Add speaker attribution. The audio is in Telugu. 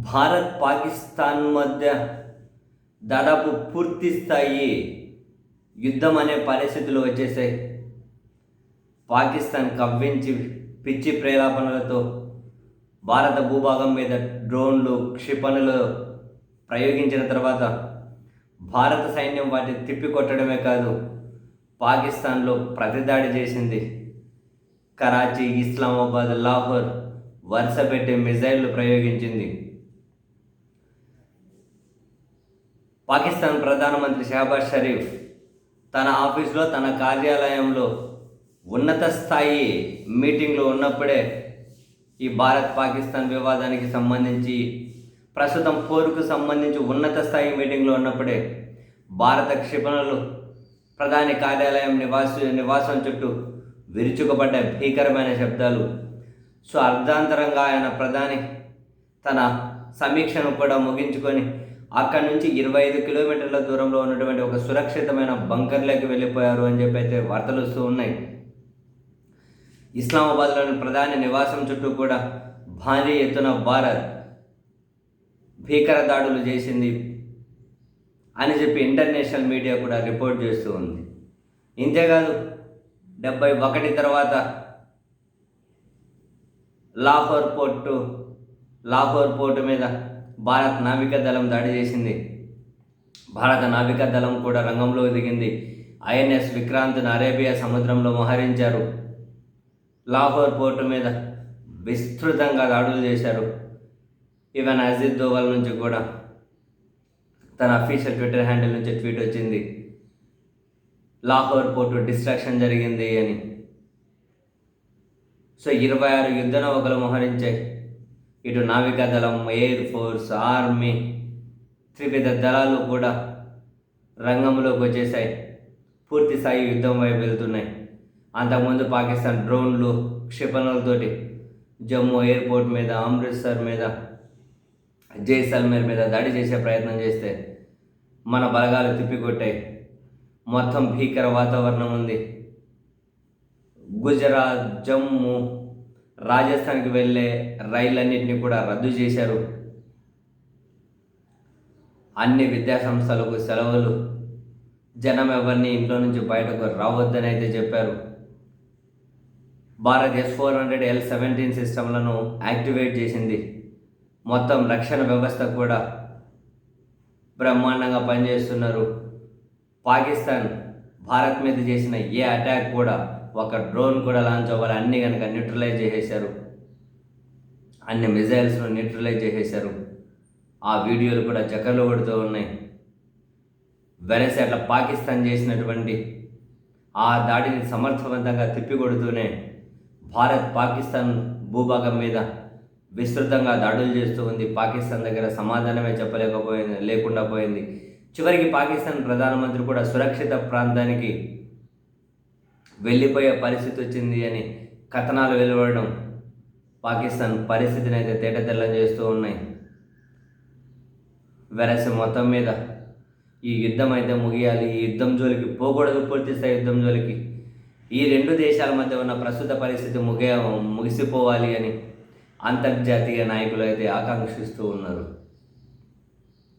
Speaker 1: భారత్ పాకిస్తాన్ మధ్య దాదాపు పూర్తి స్థాయి యుద్ధం అనే పరిస్థితులు వచ్చేసాయి. పాకిస్తాన్ కవ్వించి పిచ్చి ప్రేలాపనలతో భారత భూభాగం మీద డ్రోన్లు క్షిపణులు ప్రయోగించిన తర్వాత భారత సైన్యం వాటిని తిప్పికొట్టడమే కాదు, పాకిస్తాన్లో ప్రతిదాడి చేసింది. కరాచీ, ఇస్లామాబాద్, లాహోర్ వరుస పెట్టి మిజైళ్లు ప్రయోగించింది. పాకిస్తాన్ ప్రధానమంత్రి షహబాజ్ షరీఫ్ తన ఆఫీసులో, తన కార్యాలయంలో ఉన్నత స్థాయి మీటింగ్లో ఉన్నప్పుడే ఈ భారత్ పాకిస్తాన్ వివాదానికి సంబంధించి, ప్రస్తుతం పోరుకు సంబంధించి ఉన్నత స్థాయి మీటింగ్లో ఉన్నప్పుడే భారత క్షిపణులు ప్రధాని కార్యాలయం నివాసం చుట్టూ విరుచుకుపడ్డ భీకరమైన శబ్దాలు. సో అర్ధాంతరంగా ఆయన ప్రధాని తన సమీక్షను కూడా ముగించుకొని అక్కడి నుంచి 25 కిలోమీటర్ల దూరంలో ఉన్నటువంటి ఒక సురక్షితమైన బంకర్లోకి వెళ్ళిపోయారు అని చెప్పి అయితే వార్తలు వస్తూ ఉన్నాయి. ఇస్లామాబాద్లోని ప్రధాని నివాసం చుట్టూ కూడా భారీ ఎత్తున భారత్ భీకర దాడులు చేసింది అని చెప్పి ఇంటర్నేషనల్ మీడియా కూడా రిపోర్ట్ చేస్తూ ఉంది. ఇంతేకాదు 71 తర్వాత లాహోర్ పోర్టు మీద భారత నావికా దళం దాడి చేసింది. భారత నావికా దళం కూడా రంగంలో దిగింది. ఐఎన్ఎస్ విక్రాంత్ను అరేబియా సముద్రంలో మోహరించారు. లాహోర్ పోర్టు మీద విస్తృతంగా దాడులు చేశారు. ఈవెన్ అజిత్ దోవల్ నుంచి కూడా తన అఫీషియల్ ట్విట్టర్ హ్యాండిల్ నుంచి ట్వీట్ వచ్చింది, లాహోర్ పోర్టు డిస్ట్రాక్షన్ జరిగింది అని. సో 26 యుద్ధ నౌకలు మోహరించాయి. ఇటు నావికా దళం, ఎయిర్ ఫోర్స్, ఆర్మీ, త్రివిధ దళాలు కూడా రంగంలోకి వచ్చేసాయి. పూర్తి స్థాయి యుద్ధం వైపు వెళ్తున్నాయి. అంతకుముందు పాకిస్తాన్ డ్రోన్లు క్షిపణులతోటి జమ్మూ ఎయిర్పోర్ట్ మీద, అమృత్సర్ మీద, జైసల్మేర్ మీద దాడి చేసే ప్రయత్నం చేస్తే మన బలగాలు తిప్పికొట్టాయి. మొత్తం భీకర వాతావరణం ఉంది. గుజరాత్, జమ్మూ, రాజస్థాన్కి వెళ్ళే రైళ్ళన్నింటినీ కూడా రద్దు చేశారు. అన్ని విద్యాసంస్థలకు సెలవులు. జనం ఎవరిని ఇంట్లో నుంచి బయటకు రావద్దని అయితే చెప్పారు. భారత్ S-400 L-17 సిస్టమ్లను యాక్టివేట్ చేసింది. మొత్తం రక్షణ వ్యవస్థ కూడా బ్రహ్మాండంగా పనిచేస్తున్నారు. పాకిస్తాన్ భారత్ మీద చేసిన ఏ అటాక్ కూడా, ఒక డ్రోన్ కూడా లాంచ్ అవ్వాలి, అన్నీ కనుక న్యూట్రలైజ్ చేసేశారు. అన్ని మిజైల్స్ను న్యూట్రలైజ్ చేసేశారు. ఆ వీడియోలు కూడా చక్కర్లు కొడుతూ ఉన్నాయి. వెరసి అట్లా పాకిస్తాన్ చేసినటువంటి ఆ దాడిని సమర్థవంతంగా తిప్పికొడుతూనే భారత్ పాకిస్తాన్ భూభాగం మీద విస్తృతంగా దాడులు చేస్తూ ఉంది. పాకిస్తాన్ దగ్గర సమాధానమే లేకుండా పోయింది. చివరికి పాకిస్తాన్ ప్రధానమంత్రి కూడా సురక్షిత ప్రాంతానికి వెళ్ళిపోయే పరిస్థితి వచ్చింది అని కథనాలు వెలువడడం పాకిస్తాన్ పరిస్థితిని అయితే తేటతెల్లం చేస్తూ ఉన్నాయి. వెరసి మొత్తం మీద ఈ యుద్ధం అయితే ముగియాలి. ఈ యుద్ధం జోలికి పోకూడదు, పూర్తి స్థాయి యుద్ధం జోలికి. ఈ రెండు దేశాల మధ్య ఉన్న ప్రస్తుత పరిస్థితి ముగిసిపోవాలి అని అంతర్జాతీయ నాయకులు అయితే ఆకాంక్షిస్తూ ఉన్నారు.